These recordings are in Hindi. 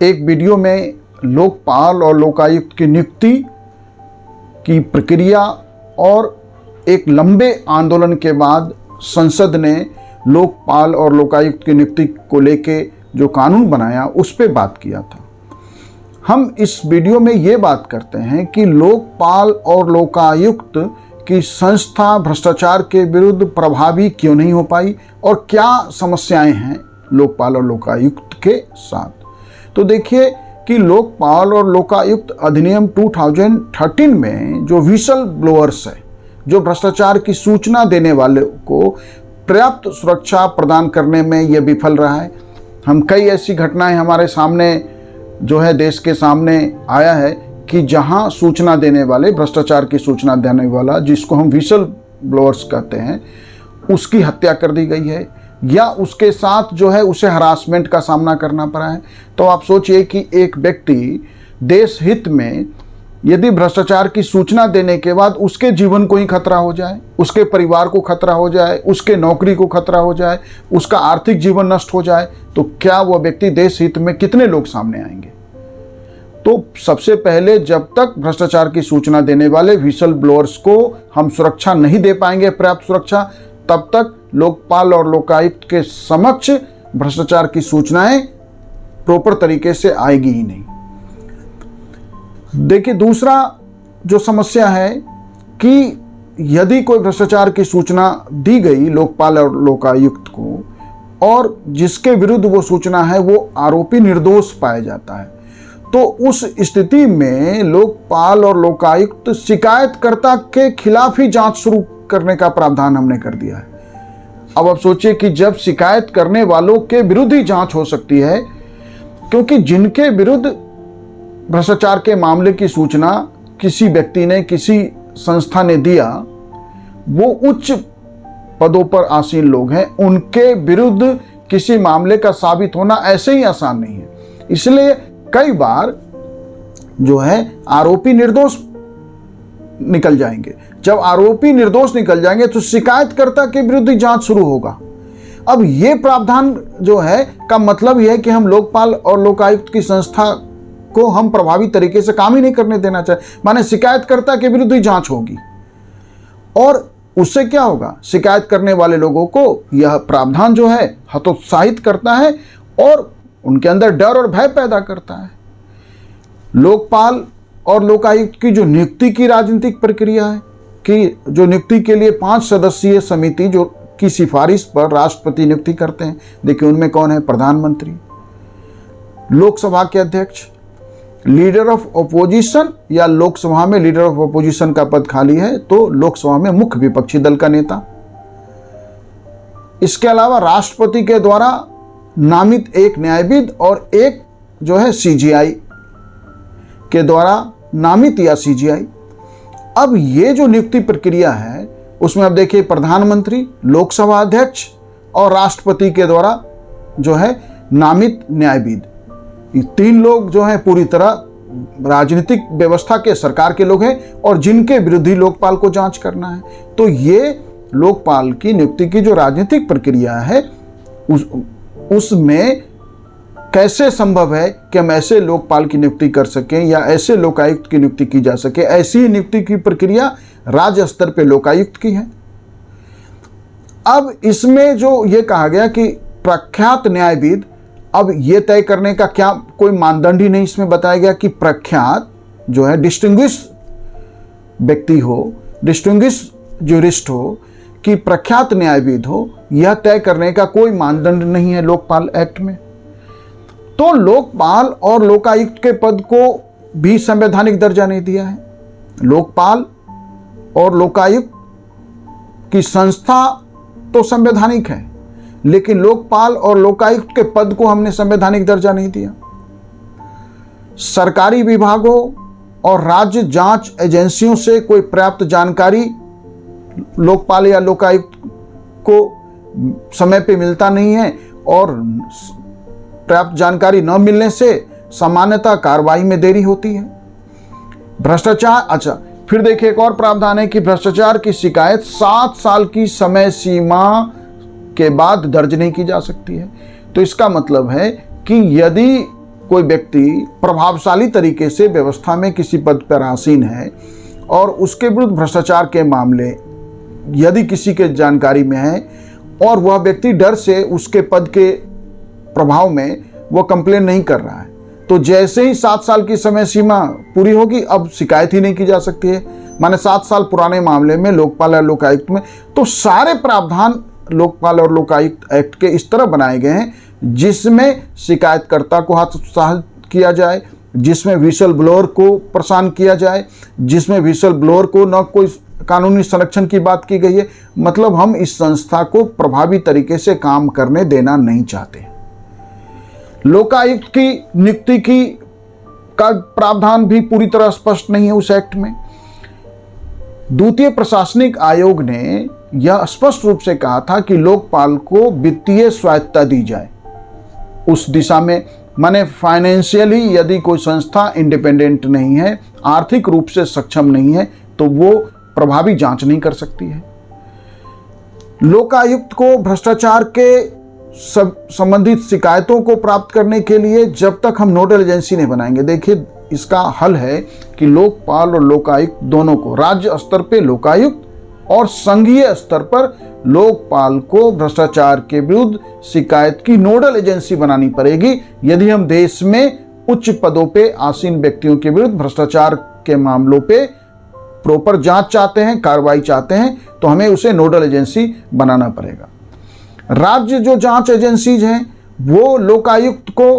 एक वीडियो में लोकपाल और लोकायुक्त की नियुक्ति की प्रक्रिया और एक लंबे आंदोलन के बाद संसद ने लोकपाल और लोकायुक्त की नियुक्ति को लेके जो कानून बनाया उस पर बात किया था। हम इस वीडियो में ये बात करते हैं कि लोकपाल और लोकायुक्त की संस्था भ्रष्टाचार के विरुद्ध प्रभावी क्यों नहीं हो पाई और क्या समस्याएं हैं लोकपाल और लोकायुक्त के साथ। तो देखिए कि लोकपाल और लोकायुक्त अधिनियम 2013 में जो विसल ब्लोअर्स है, जो भ्रष्टाचार की सूचना देने वाले को पर्याप्त सुरक्षा प्रदान करने में यह विफल रहा है। हम कई ऐसी घटनाएं हमारे सामने जो है देश के सामने आया है कि जहां सूचना देने वाले, भ्रष्टाचार की सूचना देने वाला, जिसको हम विसल ब्लोअर्स कहते हैं, उसकी हत्या कर दी गई है या उसके साथ जो है उसे हरासमेंट का सामना करना पड़ा है। तो आप सोचिए कि एक व्यक्ति देश हित में यदि भ्रष्टाचार की सूचना देने के बाद उसके जीवन को ही खतरा हो जाए, उसके परिवार को खतरा हो जाए, उसके नौकरी को खतरा हो जाए, उसका आर्थिक जीवन नष्ट हो जाए, तो क्या वह व्यक्ति देश हित में कितने लोग सामने आएंगे। तो सबसे पहले जब तक भ्रष्टाचार की सूचना देने वाले विसल ब्लोअर्स को हम सुरक्षा नहीं दे पाएंगे, पर्याप्त सुरक्षा, तब तक लोकपाल और लोकायुक्त के समक्ष भ्रष्टाचार की सूचनाएं प्रॉपर तरीके से आएगी ही नहीं। देखिए, दूसरा जो समस्या है कि यदि कोई भ्रष्टाचार की सूचना दी गई लोकपाल और लोकायुक्त को और जिसके विरुद्ध वो सूचना है वो आरोपी निर्दोष पाया जाता है, तो उस स्थिति में लोकपाल और लोकायुक्त शिकायतकर्ता के खिलाफ ही जांच शुरू करने का प्रावधान हमने कर दिया है। अब आप सोचिए कि जब शिकायत करने वालों के विरुद्ध ही जांच हो सकती है, क्योंकि जिनके विरुद्ध भ्रष्टाचार के मामले की सूचना किसी व्यक्ति ने, किसी संस्था ने दिया, वो उच्च पदों पर आसीन लोग हैं, उनके विरुद्ध किसी मामले का साबित होना ऐसे ही आसान नहीं है। इसलिए कई बार जो है आरोपी निर्दोष निकल जाएंगे। जब आरोपी निर्दोष निकल जाएंगे तो शिकायतकर्ता के विरुद्ध जांच शुरू होगा। अब ये प्रावधान जो है का मतलब यह है कि हम लोकपाल और लोकायुक्त की संस्था को हम प्रभावी तरीके से काम ही नहीं करने देना चाहिए, माने शिकायतकर्ता के विरुद्ध ही जांच होगी। और उससे क्या होगा, शिकायत करने वाले लोगों को यह प्रावधान जो है हतोत्साहित करता है और उनके अंदर डर और भय पैदा करता है। लोकपाल और लोकायुक्त की जो नियुक्ति की राजनीतिक प्रक्रिया है कि जो नियुक्ति के लिए 5 सदस्यीय समिति जो की सिफारिश पर राष्ट्रपति नियुक्ति करते हैं। देखिए उनमें कौन है, प्रधानमंत्री, लोकसभा के अध्यक्ष, लीडर ऑफ ओपोजिशन, या लोकसभा में लीडर ऑफ ओपोजिशन का पद खाली है तो लोकसभा में मुख्य विपक्षी दल का नेता। इसके अलावा राष्ट्रपति के द्वारा नामित एक न्यायविद और एक जो है सीजीआई के द्वारा नामित या सीजीआई। अब ये जो नियुक्ति प्रक्रिया है उसमें अब देखिए प्रधानमंत्री, लोकसभा अध्यक्ष और राष्ट्रपति के द्वारा जो है नामित न्यायविद, ये 3 लोग जो हैं पूरी तरह राजनीतिक व्यवस्था के, सरकार के लोग हैं और जिनके विरुद्ध लोकपाल को जांच करना है। तो ये लोकपाल की नियुक्ति की जो राजनीतिक प्रक्रिया है उसमें कैसे संभव है कि हम ऐसे लोकपाल की नियुक्ति कर सकें या ऐसे लोकायुक्त की नियुक्ति की जा सके। ऐसी नियुक्ति की प्रक्रिया राज्य स्तर पे लोकायुक्त की है। अब इसमें जो ये कहा गया कि प्रख्यात न्यायविद, अब ये तय करने का क्या कोई मानदंड ही नहीं इसमें बताया गया कि प्रख्यात जो है डिस्टिंग्विश व्यक्ति हो, डिस्टिंग्विश ज्यूरिस्ट हो, कि प्रख्यात न्यायविद हो, यह तय करने का कोई मानदंड नहीं है लोकपाल एक्ट में। तो लोकपाल और लोकायुक्त के पद को भी संवैधानिक दर्जा नहीं दिया है। लोकपाल और लोकायुक्त की संस्था तो संवैधानिक है, लेकिन लोकपाल और लोकायुक्त के पद को हमने संवैधानिक दर्जा नहीं दिया। सरकारी विभागों और राज्य जांच एजेंसियों से कोई पर्याप्त जानकारी लोकपाल या लोकायुक्त को समय पे मिलता नहीं है और पर्याप्त जानकारी न मिलने से सामान्यतः कार्रवाई में देरी होती है। भ्रष्टाचार, अच्छा फिर देखिए एक और प्रावधान है कि भ्रष्टाचार की शिकायत 7 साल की समय सीमा के बाद दर्ज नहीं की जा सकती है। तो इसका मतलब है कि यदि कोई व्यक्ति प्रभावशाली तरीके से व्यवस्था में किसी पद पर आसीन है और उसके विरुद्ध भ्रष्टाचार के मामले यदि किसी के जानकारी में है और वह व्यक्ति डर से उसके पद के प्रभाव में वह कंप्लेन नहीं कर रहा है, तो जैसे ही 7 साल की समय सीमा पूरी होगी अब शिकायत ही नहीं की जा सकती है। माने 7 साल पुराने मामले में लोकपाल और लोकायुक्त में तो सारे प्रावधान लोकपाल और लोकायुक्त एक्ट के इस तरह बनाए गए हैं जिसमें शिकायतकर्ता को हतोत्साहित किया जाए, जिसमें विशल ब्लोअर को परेशान किया जाए, जिसमें विशल ब्लोअर को न कोई कानूनी संरक्षण की बात की गई है। मतलब हम इस संस्था को प्रभावी तरीके से काम करने देना नहीं चाहते। लोकायुक्त की नियुक्ति की का प्रावधान भी पूरी तरह स्पष्ट नहीं है उस एक्ट में। द्वितीय प्रशासनिक आयोग ने यह स्पष्ट रूप से कहा था कि लोकपाल को वित्तीय स्वायत्तता दी जाए उस दिशा में, माने फाइनेंशियली यदि कोई संस्था इंडिपेंडेंट नहीं है, आर्थिक रूप से सक्षम नहीं है, तो वो प्रभावी जांच नहीं कर सकती है। लोकायुक्त को भ्रष्टाचार के संबंधित शिकायतों को प्राप्त करने के लिए जब तक हम नोडल एजेंसी नहीं बनाएंगे, देखिए इसका हल है कि लोकपाल और लोकायुक्त दोनों को राज्य स्तर पे लोकायुक्त और संघीय स्तर पर लोकपाल को भ्रष्टाचार के विरुद्ध शिकायत की नोडल एजेंसी बनानी पड़ेगी। यदि हम देश में उच्च पदों पे आसीन व्यक्तियों के विरुद्ध भ्रष्टाचार के मामलों पे प्रॉपर जांच चाहते हैं, कार्रवाई चाहते हैं, तो हमें उसे नोडल एजेंसी बनाना पड़ेगा। राज्य जो जांच एजेंसीज हैं वो लोकायुक्त को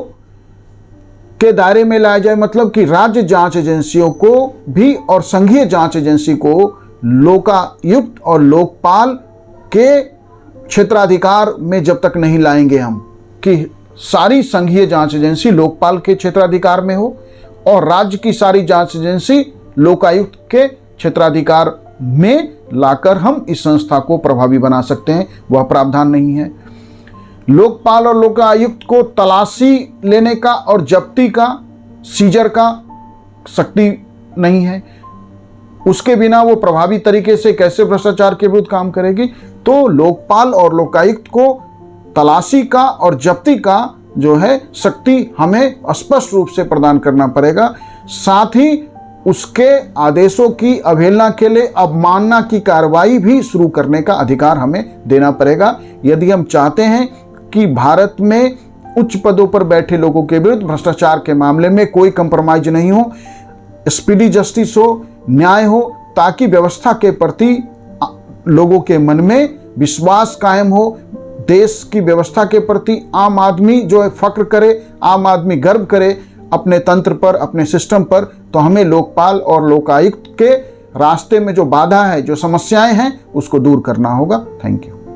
के दायरे में लाया जाए, मतलब कि राज्य जांच एजेंसियों को भी और संघीय जांच एजेंसी को लोकायुक्त और लोकपाल के क्षेत्राधिकार में जब तक नहीं लाएंगे हम कि सारी संघीय जांच एजेंसी लोकपाल के क्षेत्राधिकार में हो और राज्य की सारी जांच एजेंसी लोकायुक्त के क्षेत्राधिकार में लाकर हम इस संस्था को प्रभावी बना सकते हैं, वह प्रावधान नहीं है। लोकपाल और लोकायुक्त को तलाशी लेने का और जब्ती का, सीजर का शक्ति नहीं है, उसके बिना वो प्रभावी तरीके से कैसे भ्रष्टाचार के विरुद्ध काम करेगी। तो लोकपाल और लोकायुक्त को तलाशी का और जब्ती का जो है शक्ति हमें स्पष्ट रूप से प्रदान करना पड़ेगा। साथ ही उसके आदेशों की अवहेलना के लिए अवमानना की कार्रवाई भी शुरू करने का अधिकार हमें देना पड़ेगा। यदि हम चाहते हैं कि भारत में उच्च पदों पर बैठे लोगों के विरुद्ध भ्रष्टाचार के मामले में कोई कंप्रोमाइज नहीं हो, स्पीडी जस्टिस हो, न्याय हो, ताकि व्यवस्था के प्रति लोगों के मन में विश्वास कायम हो, देश की व्यवस्था के प्रति आम आदमी जो है फक्र करे, आम आदमी गर्व करे अपने तंत्र पर, अपने सिस्टम पर, तो हमें लोकपाल और लोकायुक्त के रास्ते में जो बाधा है, जो समस्याएं हैं, उसको दूर करना होगा। Thank you.